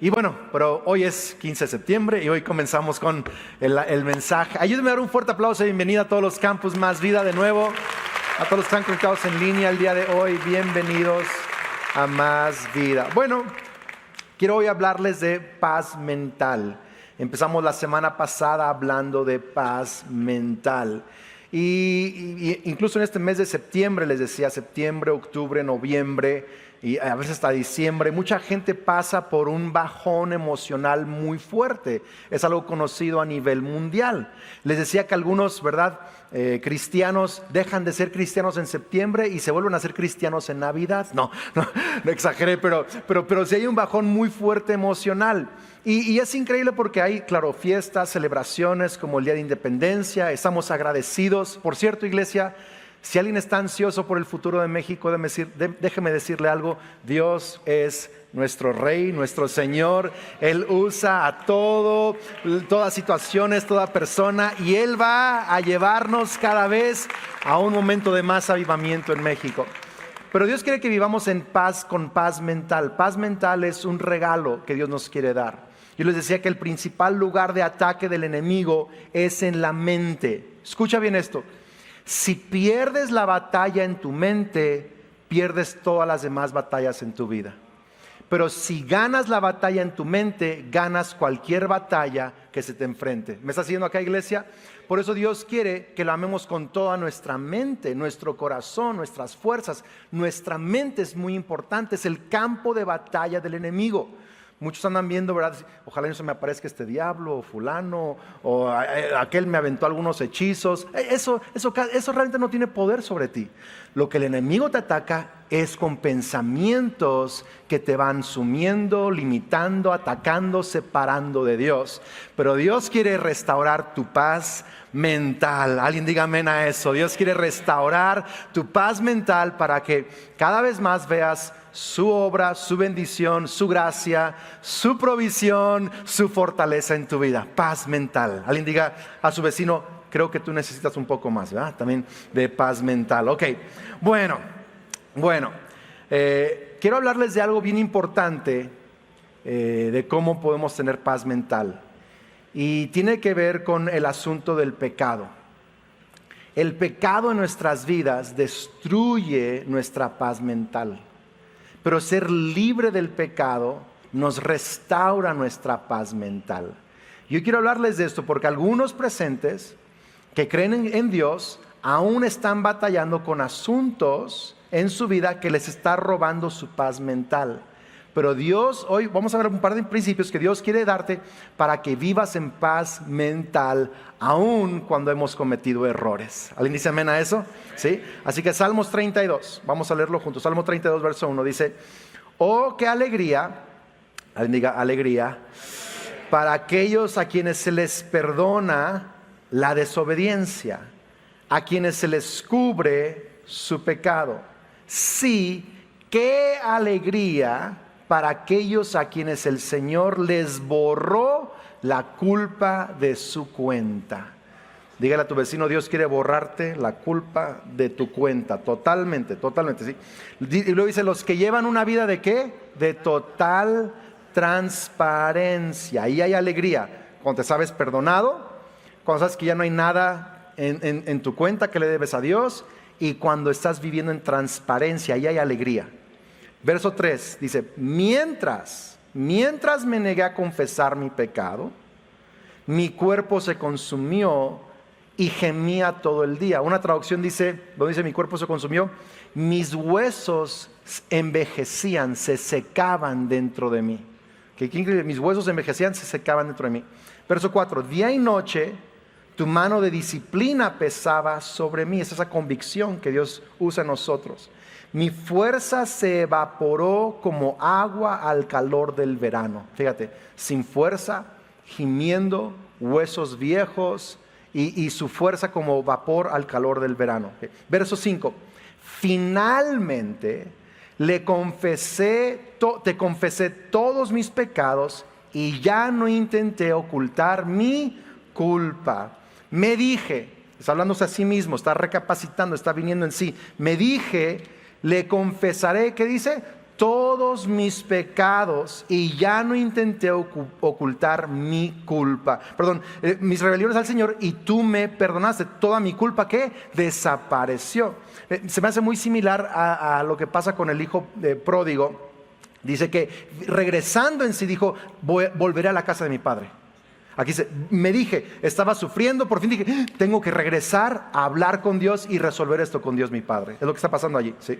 Y bueno, pero hoy es 15 de septiembre y hoy comenzamos con el mensaje. Ayúdenme a dar un fuerte aplauso y bienvenida a todos los campus Más Vida de nuevo. A todos los que están conectados en línea el día de hoy, bienvenidos a Más Vida. Bueno, quiero hoy hablarles de paz mental. Empezamos la semana pasada hablando de paz mental. Y incluso en este mes de septiembre, les decía, septiembre, octubre, noviembre y a veces hasta diciembre, mucha gente pasa por un bajón emocional muy fuerte. Es algo conocido a nivel mundial. Les decía que algunos, ¿verdad?, cristianos dejan de ser cristianos en septiembre y se vuelven a ser cristianos en Navidad. No exageré, pero sí hay un bajón muy fuerte emocional. Y es increíble porque hay, claro, fiestas, celebraciones como el Día de Independencia. Estamos agradecidos. Por cierto, iglesia, si alguien está ansioso por el futuro de México, déjeme decirle algo. Dios es nuestro Rey, nuestro Señor. Él usa a todas situaciones, toda persona, y Él va a llevarnos cada vez a un momento de más avivamiento en México. Pero Dios quiere que vivamos en paz, con paz mental. Paz mental es un regalo que Dios nos quiere dar. Yo les decía que el principal lugar de ataque del enemigo es en la mente. Escucha bien esto. Si pierdes la batalla en tu mente, pierdes todas las demás batallas en tu vida. Pero si ganas la batalla en tu mente, ganas cualquier batalla que se te enfrente. ¿Me está siguiendo acá, iglesia? Por eso Dios quiere que lo amemos con toda nuestra mente, nuestro corazón, nuestras fuerzas. Nuestra mente es muy importante, es el campo de batalla del enemigo. Muchos andan viendo, ¿verdad? Ojalá no se me aparezca este diablo o fulano o aquel me aventó algunos hechizos. Eso realmente no tiene poder sobre ti. Lo que el enemigo te ataca es con pensamientos que te van sumiendo, limitando, atacando, separando de Dios. Pero Dios quiere restaurar tu paz mental. Alguien diga amén a eso. Dios quiere restaurar tu paz mental para que cada vez más veas su obra, su bendición, su gracia, su provisión, su fortaleza en tu vida. Paz mental. Alguien diga a su vecino, creo que tú necesitas un poco más, ¿verdad? También de paz mental. Ok, bueno, quiero hablarles de algo bien importante, de cómo podemos tener paz mental. Y tiene que ver con el asunto del pecado. El pecado en nuestras vidas destruye nuestra paz mental. Pero ser libre del pecado nos restaura nuestra paz mental. Yo quiero hablarles de esto porque algunos presentes que creen en Dios aún están batallando con asuntos en su vida que les está robando su paz mental. Pero Dios, hoy vamos a ver un par de principios que Dios quiere darte para que vivas en paz mental aún cuando hemos cometido errores. ¿Alguien dice amén a eso? ¿Sí? Así que Salmos 32, vamos a leerlo juntos. Salmo 32, verso 1 dice: oh, qué alegría, alguien diga alegría, para aquellos a quienes se les perdona la desobediencia, a quienes se les cubre su pecado. Sí, qué alegría para aquellos a quienes el Señor les borró la culpa de su cuenta. Dígale a tu vecino, Dios quiere borrarte la culpa de tu cuenta, totalmente, ¿sí? Y luego dice, los que llevan una vida ¿de qué? De total transparencia. Ahí hay alegría, cuando te sabes perdonado, cuando sabes que ya no hay nada en tu cuenta que le debes a Dios, y cuando estás viviendo en transparencia, ahí hay alegría. Verso 3 dice, mientras me negué a confesar mi pecado, mi cuerpo se consumió y gemía todo el día. Una traducción dice, donde dice mi cuerpo se consumió, mis huesos envejecían, se secaban dentro de mí. ¿Qué increíble? Mis huesos envejecían, se secaban dentro de mí. Verso 4, día y noche tu mano de disciplina pesaba sobre mí. Es esa convicción que Dios usa en nosotros. Mi fuerza se evaporó como agua al calor del verano. Fíjate, sin fuerza, gimiendo, huesos viejos y su fuerza como vapor al calor del verano. Verso 5. Finalmente te confesé todos mis pecados y ya no intenté ocultar mi culpa. Me dije, está hablándose a sí mismo, está recapacitando, está viniendo en sí. Me dije, le confesaré, ¿qué dice? todos mis pecados y ya no intenté ocultar mi culpa. Mis rebeliones al Señor y tú me perdonaste. Toda mi culpa, ¿qué? Desapareció. Se me hace muy similar a lo que pasa con el hijo pródigo. Dice que regresando en sí dijo, volveré a la casa de mi padre. Aquí dice, estaba sufriendo, por fin dije, tengo que regresar a hablar con Dios y resolver esto con Dios mi Padre. Es lo que está pasando allí, ¿sí?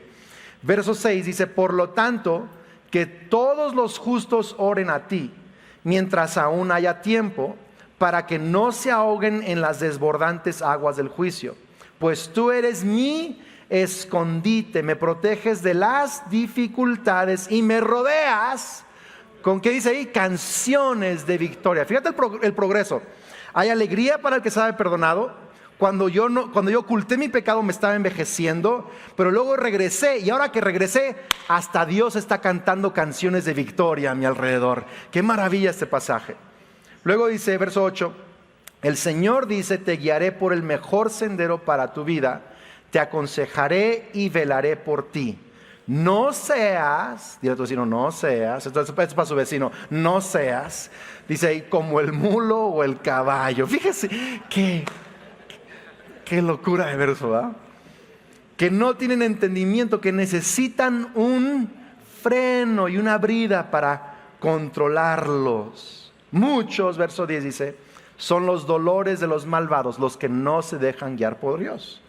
Verso 6 dice, por lo tanto, que todos los justos oren a ti, mientras aún haya tiempo, para que no se ahoguen en las desbordantes aguas del juicio. Pues tú eres mi escondite, me proteges de las dificultades y me rodeas. ¿Con qué dice ahí? Canciones de victoria. Fíjate el progreso. Hay alegría para el que sabe perdonado. Cuando yo oculté mi pecado me estaba envejeciendo, pero luego regresé y ahora que regresé, hasta Dios está cantando canciones de victoria a mi alrededor. Qué maravilla este pasaje. Luego dice, verso 8, el Señor dice, te guiaré por el mejor sendero para tu vida, te aconsejaré y velaré por ti. No seas, dile a tu vecino, no seas, esto es para su vecino, no seas, dice ahí, como el mulo o el caballo. Fíjese, qué locura de verso, ¿verdad? Que no tienen entendimiento, que necesitan un freno y una brida para controlarlos. Muchos, verso 10 dice, son los dolores de los malvados, los que no se dejan guiar por Dios.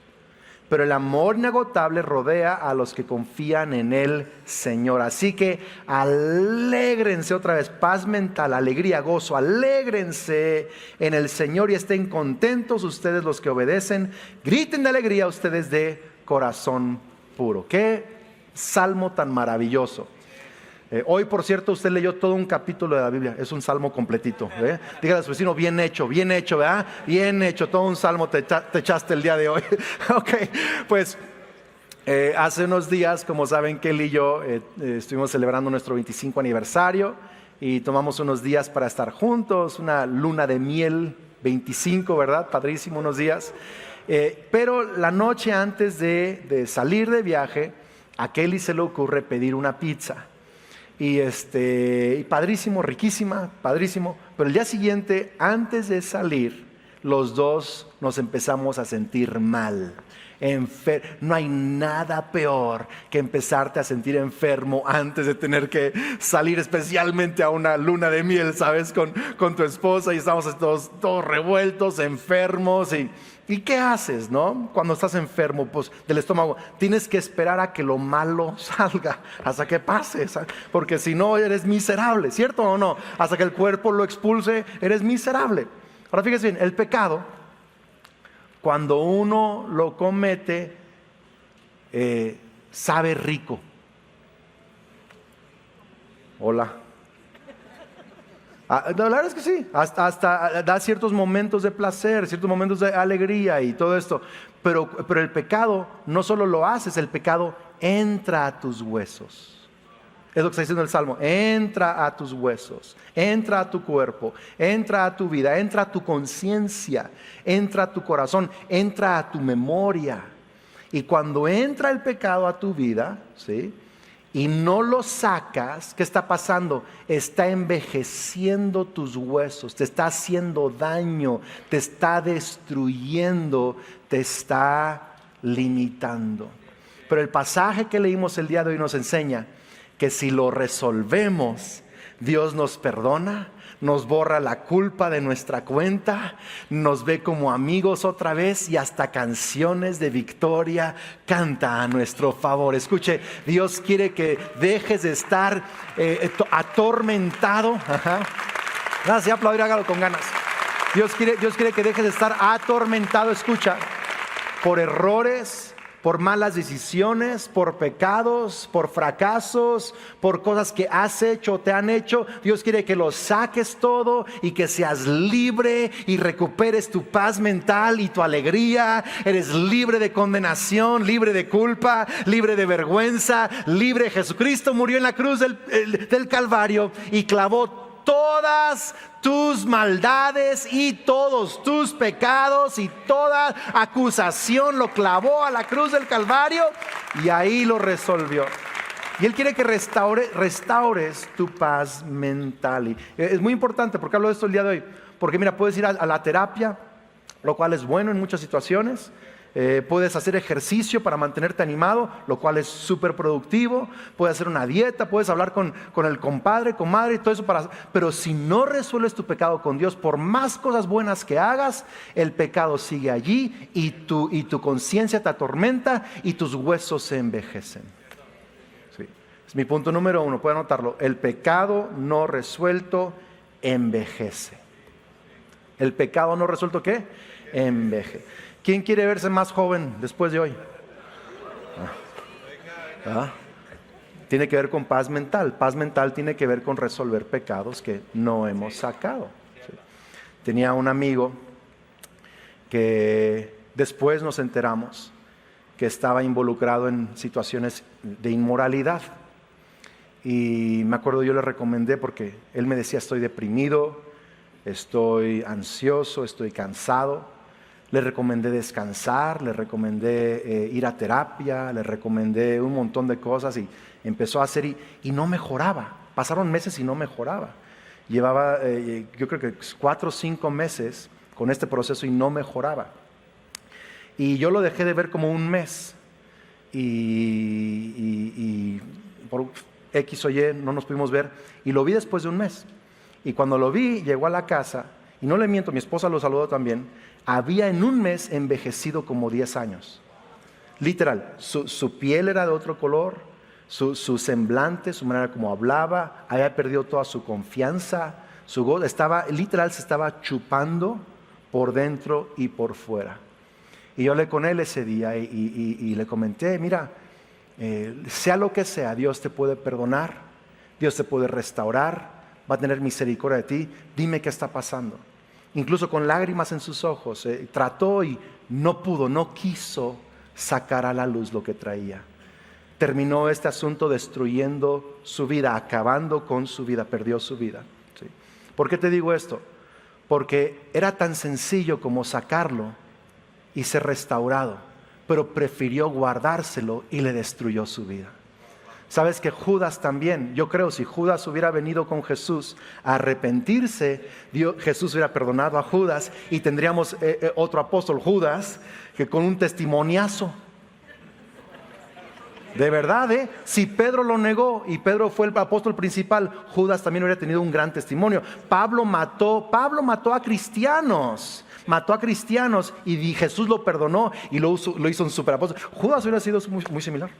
Pero el amor inagotable rodea a los que confían en el Señor. Así que alégrense otra vez, paz mental, alegría, gozo, alégrense en el Señor y estén contentos ustedes los que obedecen. Griten de alegría ustedes de corazón puro. Qué salmo tan maravilloso. Hoy, por cierto, usted leyó todo un capítulo de la Biblia. Es un salmo completito. Dígale a su vecino, bien hecho, ¿verdad? Bien hecho, todo un salmo te echaste el día de hoy. Ok, pues hace unos días, como saben, Kelly y yo estuvimos celebrando nuestro 25 aniversario y tomamos unos días para estar juntos, una luna de miel 25, ¿verdad? Padrísimo, unos días. Pero la noche antes de salir de viaje, a Kelly se le ocurre pedir una pizza. Y padrísimo, riquísima, padrísimo. Pero el día siguiente, antes de salir, los dos nos empezamos a sentir mal. No hay nada peor que empezarte a sentir enfermo antes de tener que salir, especialmente a una luna de miel, ¿sabes? Con tu esposa y estamos todos revueltos, enfermos ¿Y qué haces, no? Cuando estás enfermo, pues, del estómago, tienes que esperar a que lo malo salga, hasta que pase, ¿sabes? Porque si no, eres miserable, ¿cierto o no? Hasta que el cuerpo lo expulse, eres miserable. Ahora fíjese bien, el pecado, cuando uno lo comete, sabe rico. Hola. La verdad es que sí, hasta da ciertos momentos de placer, ciertos momentos de alegría y todo esto. Pero el pecado no solo lo haces, el pecado entra a tus huesos. Es lo que está diciendo el Salmo. Entra a tus huesos, entra a tu cuerpo, entra a tu vida, entra a tu conciencia, entra a tu corazón, entra a tu memoria. Y cuando entra el pecado a tu vida, ¿sí?, y no lo sacas, ¿qué está pasando? Está envejeciendo tus huesos, te está haciendo daño, te está destruyendo, te está limitando. Pero el pasaje que leímos el día de hoy nos enseña que si lo resolvemos, Dios nos perdona, nos borra la culpa de nuestra cuenta, nos ve como amigos otra vez y hasta canciones de victoria canta a nuestro favor. Escuche, Dios quiere que dejes de estar atormentado. Gracias, aplaudir, hágalo con ganas. Dios quiere que dejes de estar atormentado, escucha, por errores, por malas decisiones, por pecados, por fracasos, por cosas que has hecho o te han hecho. Dios quiere que lo saques todo y que seas libre y recuperes tu paz mental y tu alegría. Eres libre de condenación, libre de culpa, libre de vergüenza, libre. Jesucristo murió en la cruz del Calvario y clavó todas tus maldades y todos tus pecados y toda acusación, lo clavó a la cruz del Calvario y ahí lo resolvió. Y Él quiere que restaures tu paz mental. Y es muy importante, porque hablo de esto el día de hoy. Porque mira, puedes ir a la terapia, lo cual es bueno en muchas situaciones. Puedes hacer ejercicio para mantenerte animado, lo cual es súper productivo. Puedes hacer una dieta, puedes hablar con el compadre, comadre y todo eso. Pero si no resuelves tu pecado con Dios, por más cosas buenas que hagas, el pecado sigue allí y tu conciencia te atormenta y tus huesos se envejecen. Sí. Es mi punto número 1, puede anotarlo. El pecado no resuelto envejece. ¿El pecado no resuelto qué? Envejece. ¿Quién quiere verse más joven después de hoy? Tiene que ver con paz mental. Paz mental tiene que ver con resolver pecados que no hemos sacado. ¿Sí? Tenía un amigo que después nos enteramos que estaba involucrado en situaciones de inmoralidad. Y me acuerdo, yo le recomendé porque él me decía: estoy deprimido, estoy ansioso, estoy cansado. Le recomendé descansar, le recomendé ir a terapia, le recomendé un montón de cosas y empezó a hacer y no mejoraba. Pasaron meses y no mejoraba. Llevaba yo creo que 4 o 5 meses con este proceso y no mejoraba. Y yo lo dejé de ver como un mes y por X o Y no nos pudimos ver y lo vi después de un mes. Y cuando lo vi, llegó a la casa y no le miento, mi esposa lo saludó también. Había en un mes envejecido como 10 años. Literal, su piel era de otro color, su semblante, su manera como hablaba, había perdido toda su confianza, su gozo, literal se estaba chupando por dentro y por fuera. Y yo hablé con él ese día y le comenté: mira, sea lo que sea, Dios te puede perdonar, Dios te puede restaurar, va a tener misericordia de ti, dime qué está pasando. Incluso con lágrimas en sus ojos, trató y no pudo, no quiso sacar a la luz lo que traía. Terminó este asunto destruyendo su vida, acabando con su vida, perdió su vida. ¿Sí? ¿Por qué te digo esto? Porque era tan sencillo como sacarlo y ser restaurado, pero prefirió guardárselo y le destruyó su vida. Sabes que Judas también, yo creo, si Judas hubiera venido con Jesús a arrepentirse, Jesús hubiera perdonado a Judas y tendríamos otro apóstol, Judas, que con un testimoniazo. De verdad, si Pedro lo negó y Pedro fue el apóstol principal, Judas también hubiera tenido un gran testimonio. Pablo mató a cristianos. Mató a cristianos y Jesús lo perdonó y lo hizo un superapóstol. Judas hubiera sido muy similar.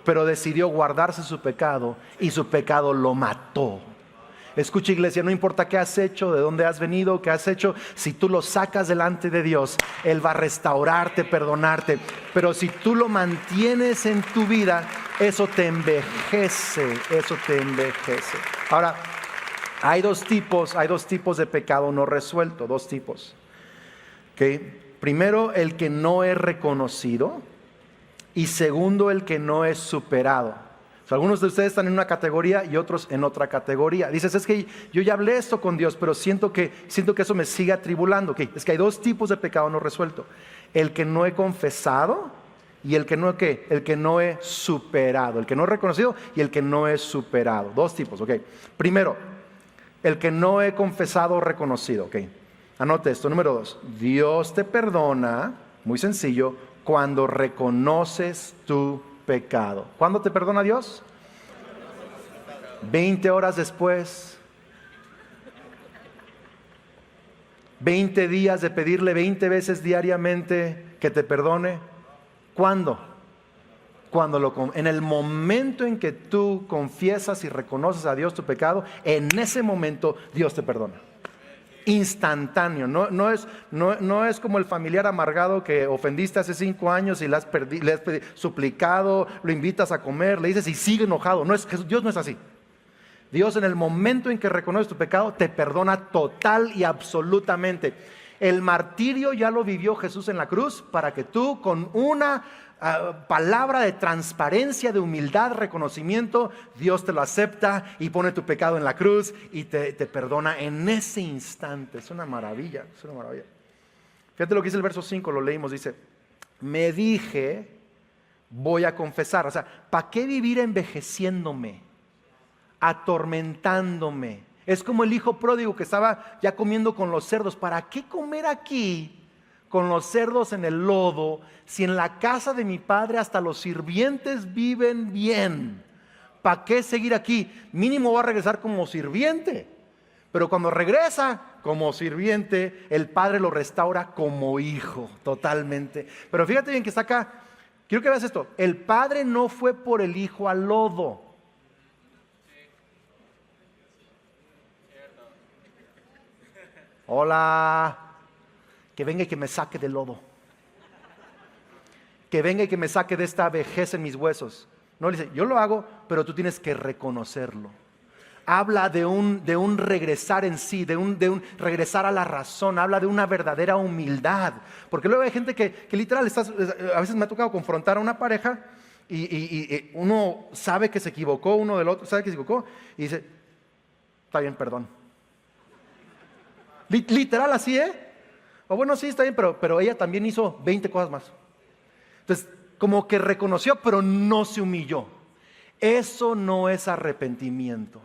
Pero decidió guardarse su pecado y su pecado lo mató. Escucha, iglesia, no importa qué has hecho, de dónde has venido, qué has hecho, si tú lo sacas delante de Dios, Él va a restaurarte, perdonarte. Pero si tú lo mantienes en tu vida, eso te envejece, Ahora, hay dos tipos de pecado no resuelto, 2 tipos. ¿Okay? Primero, el que no es reconocido. Y segundo, el que no es superado. O sea, algunos de ustedes están en una categoría y otros en otra categoría. Dices: es que yo ya hablé esto con Dios, pero siento que eso me sigue atribulando. Okay. Es que hay 2 tipos de pecado no resuelto: el que no he confesado y el que no he superado. El que no he reconocido y el que no he superado. 2 tipos. Okay. Primero, el que no he confesado o reconocido. Okay. Anote esto. Número 2, Dios te perdona, muy sencillo, cuando reconoces tu pecado. ¿Cuándo te perdona Dios? 20 horas después. 20 días de pedirle 20 veces diariamente que te perdone. ¿Cuándo? En el momento en que tú confiesas y reconoces a Dios tu pecado, en ese momento Dios te perdona. Instantáneo, no es como el familiar amargado que ofendiste hace 5 años y le has suplicado, lo invitas a comer, le dices y sigue enojado. Dios no es así. Dios, en el momento en que reconoces tu pecado, te perdona total y absolutamente. El martirio ya lo vivió Jesús en la cruz para que tú, con una palabra de transparencia, de humildad, reconocimiento, Dios te lo acepta y pone tu pecado en la cruz y te perdona en ese instante. Es una maravilla, Fíjate lo que dice el verso 5, lo leímos, dice: me dije, voy a confesar. O sea, ¿para qué vivir envejeciéndome, atormentándome? Es como el hijo pródigo que estaba ya comiendo con los cerdos. ¿Para qué comer aquí con los cerdos en el lodo si en la casa de mi padre hasta los sirvientes viven bien? ¿Para qué seguir aquí? Mínimo va a regresar como sirviente. Pero cuando regresa como sirviente, el padre lo restaura como hijo, totalmente. Pero fíjate bien que está acá. Quiero que veas esto. El padre no fue por el hijo al lodo. Hola. Que venga y que me saque del lodo. Que venga y que me saque de esta vejez en mis huesos. No, le dice, yo lo hago, pero tú tienes que reconocerlo. Habla de un regresar en sí, de un regresar a la razón. Habla de una verdadera humildad. Porque luego hay gente que literal, a veces me ha tocado confrontar a una pareja y uno sabe que se equivocó, uno del otro sabe que se equivocó y dice, está bien, perdón. Literal así, O bueno, sí, está bien, pero ella también hizo 20 cosas más. Entonces, como que reconoció, pero no se humilló. Eso no es arrepentimiento.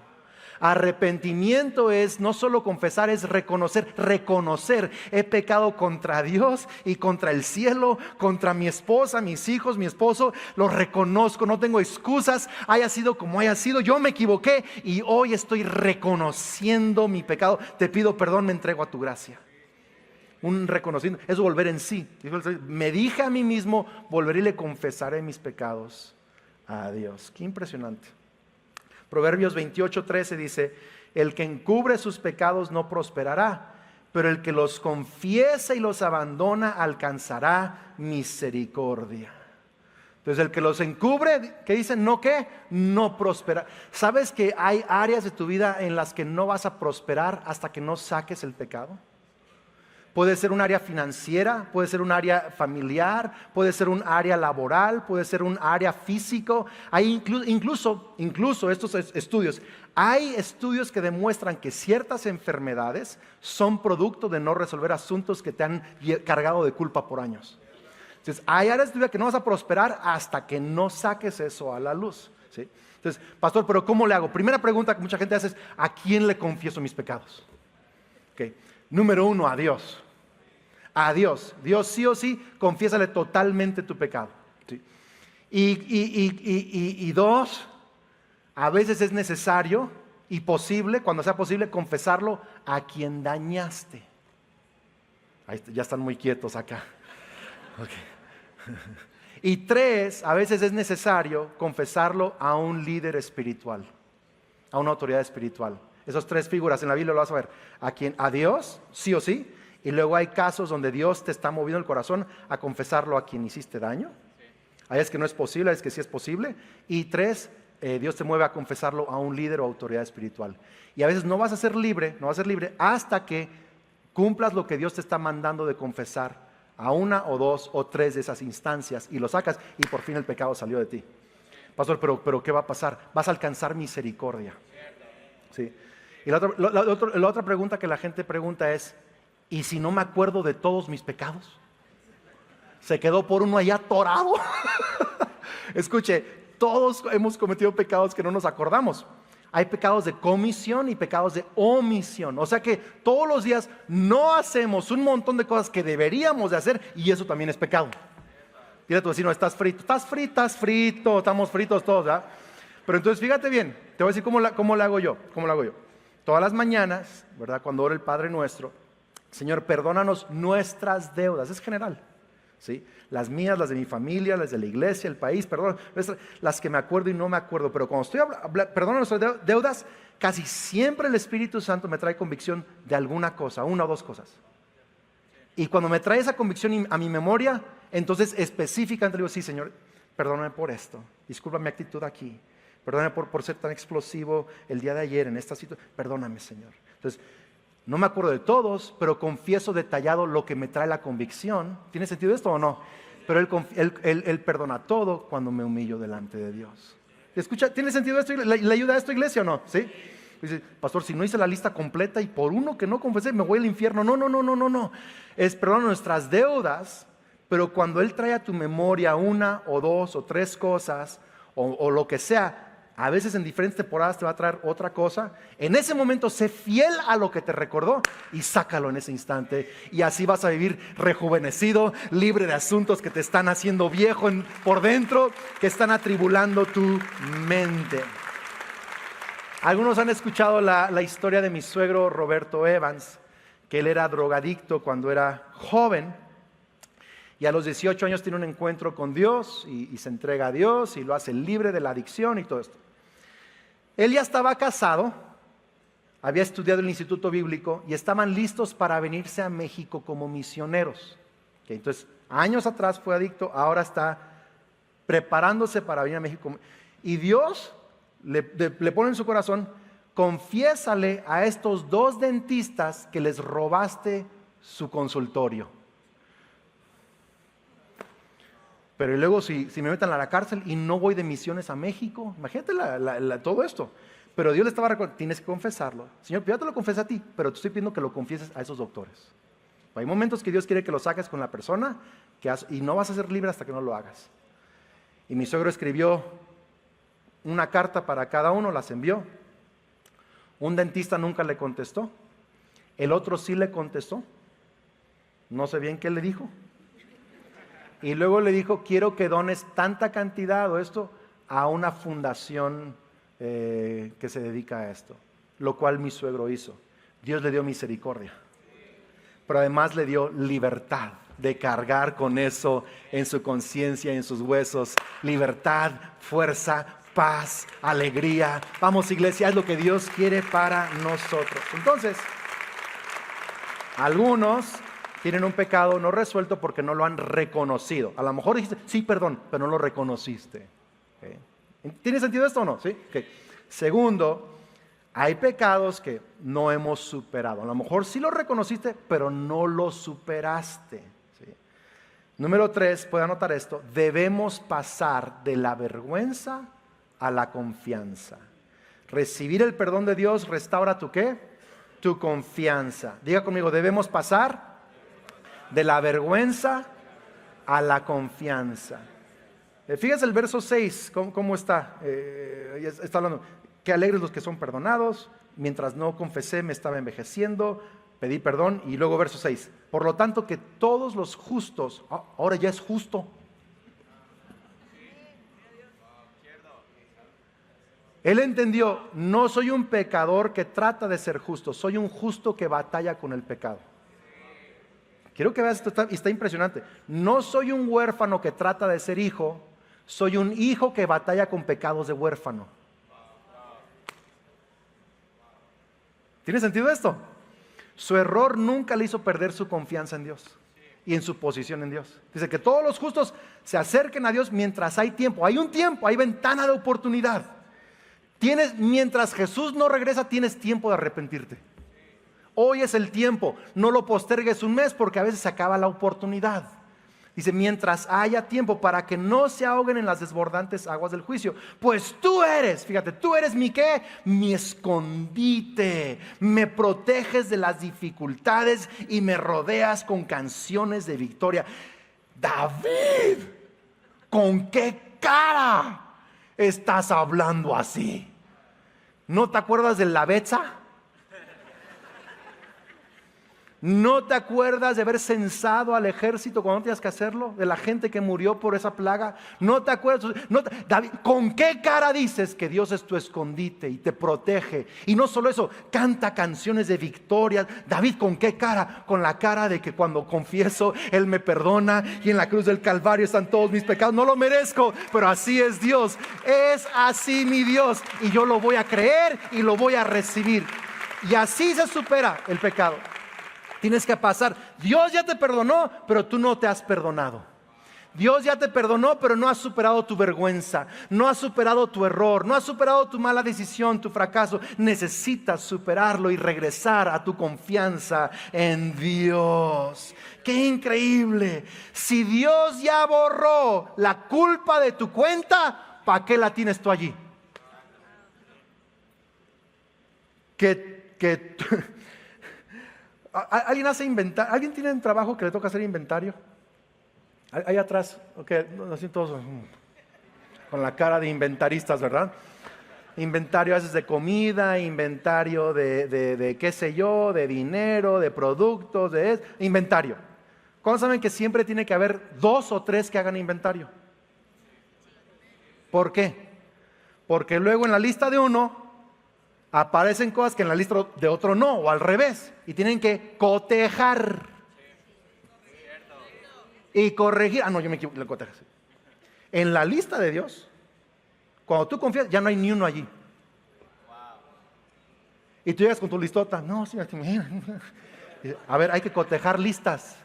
Arrepentimiento es no solo confesar, es reconocer. He pecado contra Dios y contra el cielo, contra mi esposa, mis hijos, mi esposo. Lo reconozco, no tengo excusas. Haya sido como haya sido, yo me equivoqué y hoy estoy reconociendo mi pecado. Te pido perdón, me entrego a tu gracia. Un reconocimiento, es volver en sí. Me dije a mí mismo, volveré y le confesaré mis pecados a Dios. Qué impresionante. Proverbios 28:13 dice, el que encubre sus pecados no prosperará, pero el que los confiesa y los abandona alcanzará misericordia. Entonces el que los encubre, ¿qué dice? ¿No qué? No prospera. ¿Sabes que hay áreas de tu vida en las que no vas a prosperar hasta que no saques el pecado? Puede ser un área financiera, puede ser un área familiar, puede ser un área laboral, puede ser un área físico. Hay incluso estos estudios. Hay estudios que demuestran que ciertas enfermedades son producto de no resolver asuntos que te han cargado de culpa por años. Entonces, hay áreas de tu vida que no vas a prosperar hasta que no saques eso a la luz, ¿sí? Entonces, pastor, ¿pero cómo le hago? Primera pregunta que mucha gente hace es, ¿a quién le confieso mis pecados? Okay. Número 1, a Dios. A Dios. Dios sí o sí, confiésale totalmente tu pecado. ¿Sí? Y 2, a veces es necesario y posible, cuando sea posible, confesarlo a quien dañaste. Ahí ya están muy quietos acá. Okay. Y 3, a veces es necesario confesarlo a un líder espiritual, a una autoridad espiritual. Esas 3 figuras en la Biblia lo vas a ver. A Dios, sí o sí. Y luego hay casos donde Dios te está moviendo el corazón a confesarlo a quien hiciste daño. Hay es que no es posible, hay es que sí es posible. Y 3, Dios te mueve a confesarlo a un líder o autoridad espiritual. Y a veces no vas a ser libre hasta que cumplas lo que Dios te está mandando de confesar a 1 o 2 o 3 de esas instancias y lo sacas y por fin el pecado salió de ti. Pastor, pero ¿qué va a pasar? Vas a alcanzar misericordia. ¿Sí? Y la otra pregunta que la gente pregunta es, ¿y si no me acuerdo de todos mis pecados? Se quedó por uno allá atorado. Escuche, todos hemos cometido pecados que no nos acordamos. Hay pecados de comisión y pecados de omisión. O sea que todos los días no hacemos un montón de cosas que deberíamos de hacer y eso también es pecado. Dile a tu vecino, estás frito, estamos fritos todos, ¿verdad? Pero entonces fíjate bien, te voy a decir cómo lo hago yo. Todas las mañanas, ¿verdad? Cuando ora el Padre Nuestro, Señor, perdónanos nuestras deudas, es general, ¿sí? Las mías, las de mi familia, las de la iglesia, el país, perdón, las que me acuerdo y no me acuerdo, pero cuando estoy perdónanos nuestras deudas, casi siempre el Espíritu Santo me trae convicción de alguna cosa, 1 o 2 cosas. Y cuando me trae esa convicción a mi memoria, entonces específicamente digo, sí, Señor, perdóname por esto, disculpa mi actitud aquí, perdóname por ser tan explosivo el día de ayer en esta situación, perdóname, Señor. Entonces, no me acuerdo de todos, pero confieso detallado lo que me trae la convicción. ¿Tiene sentido esto o no? Pero Él perdona todo cuando me humillo delante de Dios. ¿Escucha? ¿Tiene sentido esto? ¿Le ayuda a esto, iglesia, o no? ¿Sí? Dice, pastor, si no hice la lista completa y por uno que no confesé me voy al infierno. No. Es perdona nuestras deudas, Pero cuando Él trae a tu memoria una o dos o tres cosas, o lo que sea, a veces en diferentes temporadas te va a traer otra cosa. En ese momento sé fiel a lo que te recordó y sácalo en ese instante. Y así vas a vivir rejuvenecido, libre de asuntos que te están haciendo viejo por dentro, que están atribulando tu mente. Algunos han escuchado la historia de mi suegro Roberto Evans, que él era drogadicto cuando era joven. Y a los 18 años tiene un encuentro con Dios y se entrega a Dios y lo hace libre de la adicción y todo esto. Él ya estaba casado, había estudiado en el Instituto Bíblico y estaban listos para venirse a México como misioneros. Entonces, años atrás fue adicto, ahora está preparándose para venir a México. Y Dios le pone en su corazón: confiésale a estos dos dentistas que les robaste su consultorio. Pero y luego si me meten a la cárcel y no voy de misiones a México, imagínate todo esto. Pero Dios le estaba recordando: tienes que confesarlo. Señor, ya te lo confesé a ti, pero te estoy pidiendo que lo confieses a esos doctores. Hay momentos que Dios quiere que lo saques con la persona y no vas a ser libre hasta que no lo hagas. Y mi suegro escribió una carta para cada uno, las envió. Un dentista nunca le contestó, el otro sí le contestó. No sé bien qué le dijo. Y luego le dijo: quiero que dones tanta cantidad o esto a una fundación que se dedica a esto. Lo cual mi suegro hizo. Dios le dio misericordia. Pero además le dio libertad de cargar con eso en su conciencia, en sus huesos. Libertad, fuerza, paz, alegría. Vamos, iglesia, es lo que Dios quiere para nosotros. Entonces, algunos tienen un pecado no resuelto porque no lo han reconocido. A lo mejor dijiste: sí, perdón, pero no lo reconociste. ¿Okay? ¿Tiene sentido esto o no? ¿Sí? Okay. Segundo, hay pecados que no hemos superado. A lo mejor sí lo reconociste, pero no lo superaste. ¿Sí? Número 3, puede anotar esto: debemos pasar de la vergüenza a la confianza. Recibir el perdón de Dios restaura tu ¿qué? Tu confianza. Diga conmigo: debemos pasar de la vergüenza a la confianza. Fíjese el verso 6, ¿cómo está? Está hablando: que alegres los que son perdonados, mientras no confesé me estaba envejeciendo, pedí perdón. Y luego verso 6, por lo tanto que todos los justos, ahora ya es justo. Él entendió: no soy un pecador que trata de ser justo, soy un justo que batalla con el pecado. Quiero que veas esto, está impresionante. No soy un huérfano que trata de ser hijo, soy un hijo que batalla con pecados de huérfano. ¿Tiene sentido esto? Su error nunca le hizo perder su confianza en Dios y en su posición en Dios. Dice que todos los justos se acerquen a Dios mientras hay tiempo. Hay un tiempo, hay ventana de oportunidad. Mientras Jesús no regresa, tienes tiempo de arrepentirte. Hoy es el tiempo, no lo postergues un mes porque a veces se acaba la oportunidad. Dice: mientras haya tiempo, para que no se ahoguen en las desbordantes aguas del juicio. Pues tú eres, fíjate, tú eres mi ¿qué? Mi escondite. Me proteges de las dificultades y me rodeas con canciones de victoria. David, ¿con qué cara estás hablando así? ¿No te acuerdas de la Betsa? ¿No te acuerdas de haber censado al ejército cuando no tenías que hacerlo? De la gente que murió por esa plaga. ¿No te acuerdas? David, ¿con qué cara dices que Dios es tu escondite y te protege? Y no solo eso, canta canciones de victoria. David, ¿con qué cara? Con la cara de que cuando confieso, Él me perdona y en la cruz del Calvario están todos mis pecados. No lo merezco, pero así es Dios. Es así mi Dios y yo lo voy a creer y lo voy a recibir. Y así se supera el pecado. Tienes que pasar. Dios ya te perdonó, pero tú no te has perdonado. Dios ya te perdonó, pero no has superado tu vergüenza, no has superado tu error, no has superado tu mala decisión, tu fracaso. Necesitas superarlo y regresar a tu confianza en Dios. ¡Qué increíble! Si Dios ya borró la culpa de tu cuenta, ¿para qué la tienes tú allí? ¿Alguien hace inventario? ¿Alguien tiene un trabajo que le toca hacer inventario? Ahí atrás, ok, así todos con la cara de inventaristas, ¿verdad? Inventario haces de comida, inventario de qué sé yo, de dinero, de productos, inventario. ¿Cuándo saben que siempre tiene que haber 2 o 3 que hagan inventario? ¿Por qué? Porque luego en la lista de uno aparecen cosas que en la lista de otro no, o al revés, y tienen que cotejar y corregir. Ah, no, yo me equivoqué, le cotejas. En la lista de Dios, cuando tú confías, ya no hay ni uno allí. Y tú llegas con tu listota. No, sí, a ver, hay que cotejar listas.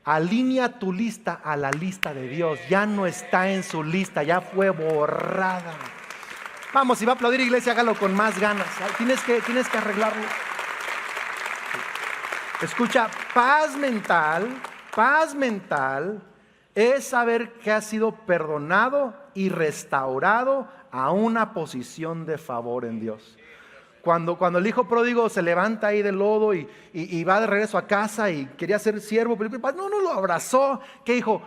Alinea tu lista a la lista de Dios. Ya no está en su lista, ya fue borrada. Vamos, si va a aplaudir, iglesia, hágalo con más ganas. Tienes que arreglarlo. Escucha, paz mental es saber que has sido perdonado y restaurado a una posición de favor en Dios. Cuando el hijo pródigo se levanta ahí del lodo y va de regreso a casa y quería ser siervo, pero no lo abrazó. ¿Qué dijo?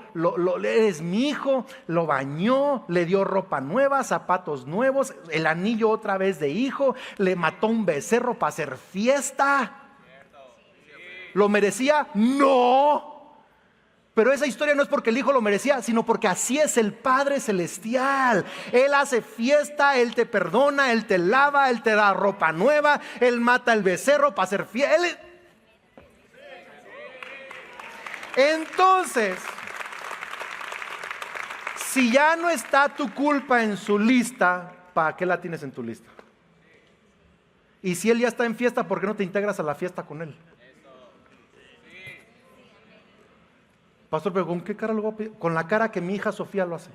Eres mi hijo, lo bañó, le dio ropa nueva, zapatos nuevos, el anillo otra vez de hijo, le mató un becerro para hacer fiesta. ¿Lo merecía? No. Pero esa historia no es porque el hijo lo merecía, sino porque así es el Padre Celestial. Él hace fiesta, Él te perdona, Él te lava, Él te da ropa nueva, Él mata el becerro para hacer fiesta. Entonces, si ya no está tu culpa en su lista, ¿para qué la tienes en tu lista? Y si Él ya está en fiesta, ¿por qué no te integras a la fiesta con Él? Pastor, pero ¿con qué cara lo voy a pedir? Con la cara que mi hija Sofía lo hace.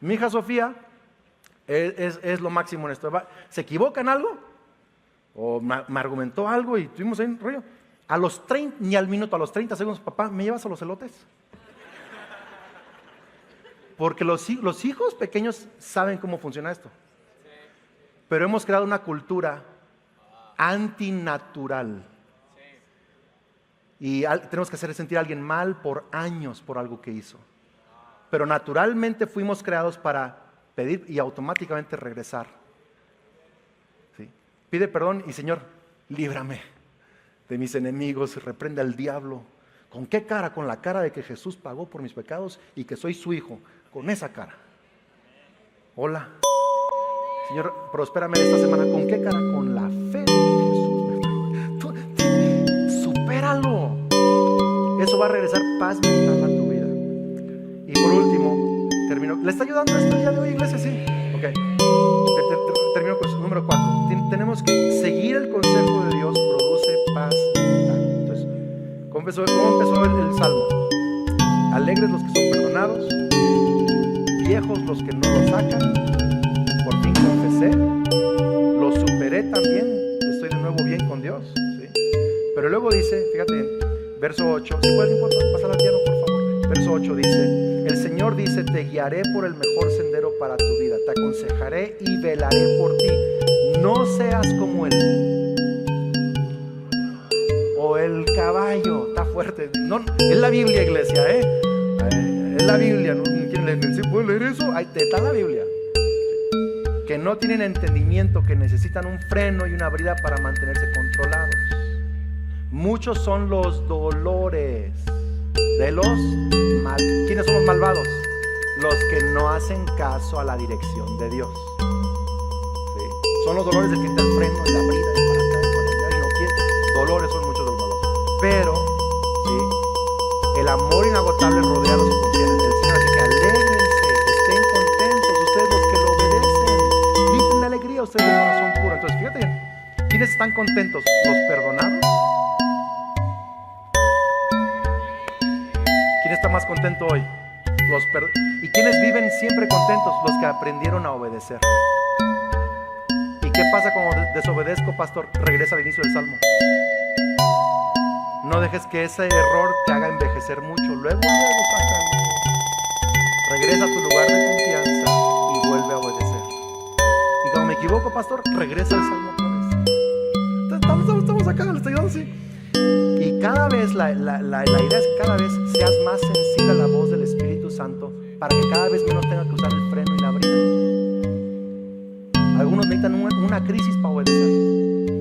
Mi hija Sofía es lo máximo en esto. ¿Se equivoca en algo? O me argumentó algo y tuvimos ahí un rollo. A los 30, ni al minuto, a los 30 segundos, papá, ¿me llevas a los elotes? Porque los hijos pequeños saben cómo funciona esto. Pero hemos creado una cultura antinatural. Y tenemos que hacer sentir a alguien mal por años por algo que hizo. Pero naturalmente fuimos creados para pedir y automáticamente regresar. ¿Sí? Pide perdón y Señor, líbrame de mis enemigos, reprende al diablo. ¿Con qué cara? Con la cara de que Jesús pagó por mis pecados y que soy su hijo. Con esa cara. Hola. Señor, prospérame esta semana. ¿Con qué cara? Con la fe de Jesús. Supéralo. Eso va a regresar paz mental a tu vida. Y por último, termino. ¿Le está ayudando esto el día de hoy, iglesia? Sí. Ok. Termino con su número 4. Tenemos que seguir el consejo de Dios, produce paz mental. Entonces, ¿cómo empezó el salmo? Alegres los que son perdonados, viejos los que no lo sacan. Por fin confesé, lo superé también, estoy de nuevo bien con Dios. ¿Sí? Pero luego dice, fíjate, verso 8, si puedes pasar al piano por favor. Verso 8 dice, el Señor dice, te guiaré por el mejor sendero para tu vida, te aconsejaré y velaré por ti. No seas como él. O el caballo, está fuerte. No, es la Biblia, iglesia, es la Biblia. ¿No? ¿Quién le dice, puedo leer eso? Ahí te está la Biblia. Que no tienen entendimiento, que necesitan un freno y una brida para mantenerse controlados. Muchos son los dolores de los ¿Quiénes son los malvados? Los que no hacen caso a la dirección de Dios. ¿Sí? Son los dolores del que está el freno y la brida y para acá y para allá y no quiere. Dolores son muchos de los malvados. Pero, ¿sí? El amor inagotable rodea a los que confían en el Señor. Así que alégrense, estén contentos, ustedes los que lo obedecen. Griten de alegría, ustedes de corazón puro. Entonces, fíjate bien, ¿quiénes están contentos? ¿Los perdonados? ¿Quién está más contento hoy? ¿Y quiénes viven siempre contentos? Los que aprendieron a obedecer. ¿Y qué pasa cuando desobedezco, pastor? Regresa al inicio del salmo. No dejes que ese error te haga envejecer mucho. Luego sácalo. Regresa a tu lugar de confianza y vuelve a obedecer. Y cuando me equivoco, pastor, regresa al salmo otra vez. Estamos acá, le estoy dando así. Y cada vez, la idea es que cada vez seas más sensible a la voz del Espíritu Santo, para que cada vez menos tenga que usar el freno y la brida. Algunos necesitan una crisis para obedecer.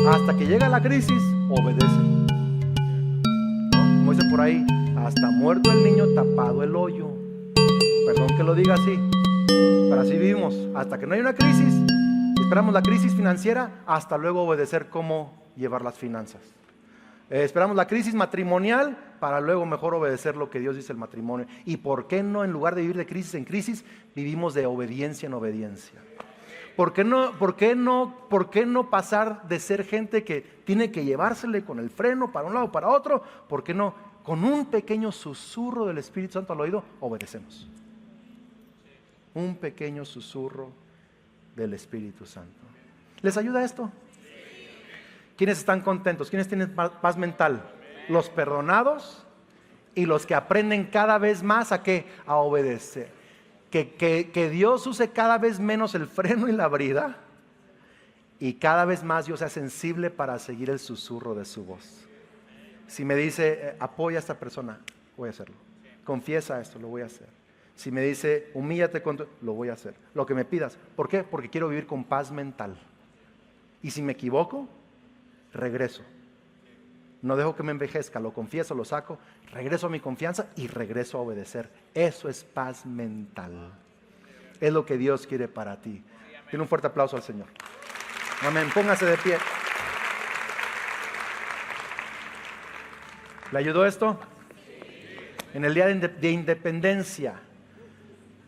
Hasta que llega la crisis, obedecen. ¿No? Como dice por ahí, hasta muerto el niño, tapado el hoyo. Perdón que lo diga así, pero así vivimos. Hasta que no hay una crisis, esperamos la crisis financiera, hasta luego obedecer cómo llevar las finanzas. Esperamos la crisis matrimonial para luego mejor obedecer lo que Dios dice el matrimonio. ¿Y por qué no, en lugar de vivir de crisis en crisis, vivimos de obediencia en obediencia? ¿Por qué no pasar de ser gente que tiene que llevársele con el freno para un lado o para otro? ¿Por qué no, con un pequeño susurro del Espíritu Santo al oído, obedecemos? Un pequeño susurro del Espíritu Santo. ¿Les ayuda esto? ¿Quiénes están contentos? ¿Quiénes tienen paz mental? Los perdonados y los que aprenden cada vez más ¿a qué? A obedecer. Que Dios use cada vez menos el freno y la brida, y cada vez más yo sea sensible para seguir el susurro de su voz. Si me dice apoya a esta persona, voy a hacerlo. Confiesa esto, lo voy a hacer. Si me dice humíllate, lo voy a hacer. Lo que me pidas. ¿Por qué? Porque quiero vivir con paz mental. Y si me equivoco, regreso. No dejo que me envejezca, lo confieso, lo saco, regreso a mi confianza y regreso a obedecer. Eso es paz mental. Es lo que Dios quiere para ti. Tiene un fuerte aplauso al Señor. Amén. Póngase de pie. ¿Le ayudó esto? En el día de independencia,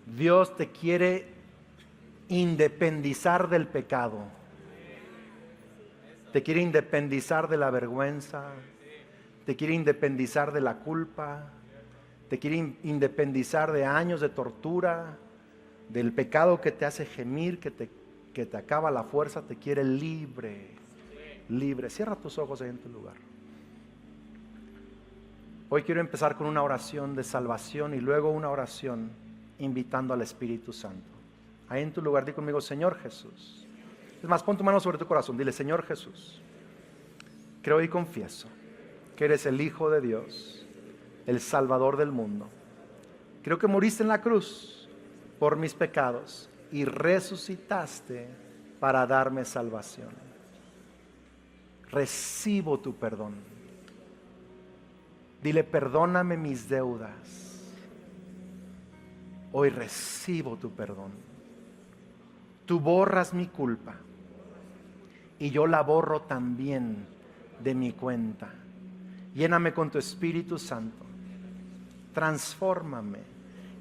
Dios te quiere independizar del pecado. Te quiere independizar de la vergüenza, te quiere independizar de la culpa, te quiere independizar de años de tortura, del pecado que te hace gemir, que te acaba la fuerza, te quiere libre, libre. Cierra tus ojos ahí en tu lugar. Hoy quiero empezar con una oración de salvación y luego una oración invitando al Espíritu Santo. Ahí en tu lugar, di conmigo, Señor Jesús. Es más, pon tu mano sobre tu corazón, dile, Señor Jesús, creo y confieso que eres el Hijo de Dios, el Salvador del mundo. Creo que moriste en la cruz por mis pecados y resucitaste para darme salvación. Recibo tu perdón. Dile, perdóname mis deudas. Hoy recibo tu perdón. Tú borras mi culpa y yo la borro también de mi cuenta. Lléname con tu Espíritu Santo. Transfórmame.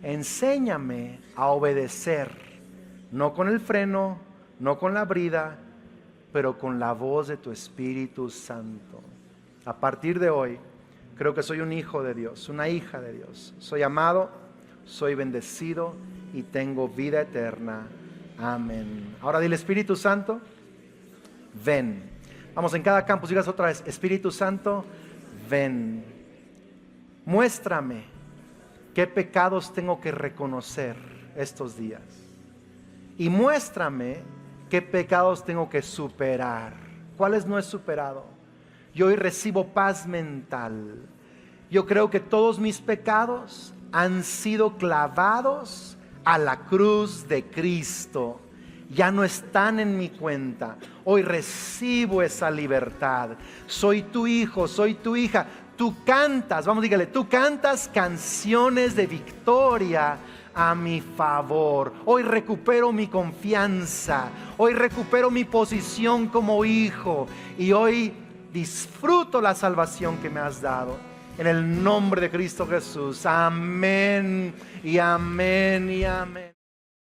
Enséñame a obedecer, no con el freno, no con la brida, pero con la voz de tu Espíritu Santo. A partir de hoy, creo que soy un hijo de Dios, una hija de Dios. Soy amado, soy bendecido y tengo vida eterna. Amén. Ahora dile, Espíritu Santo, ven. Vamos, en cada campus digas otra vez, Espíritu Santo, ven. Muéstrame qué pecados tengo que reconocer estos días. Y muéstrame qué pecados tengo que superar. ¿Cuáles no he superado? Yo hoy recibo paz mental. Yo creo que todos mis pecados han sido clavados a la cruz de Cristo. Ya no están en mi cuenta. Hoy recibo esa libertad. Soy tu hijo, soy tu hija. Tú cantas, vamos, dígale, tú cantas canciones de victoria a mi favor. Hoy recupero mi confianza. Hoy recupero mi posición como hijo. Y hoy disfruto la salvación que me has dado. En el nombre de Cristo Jesús. Amén y amén y amén.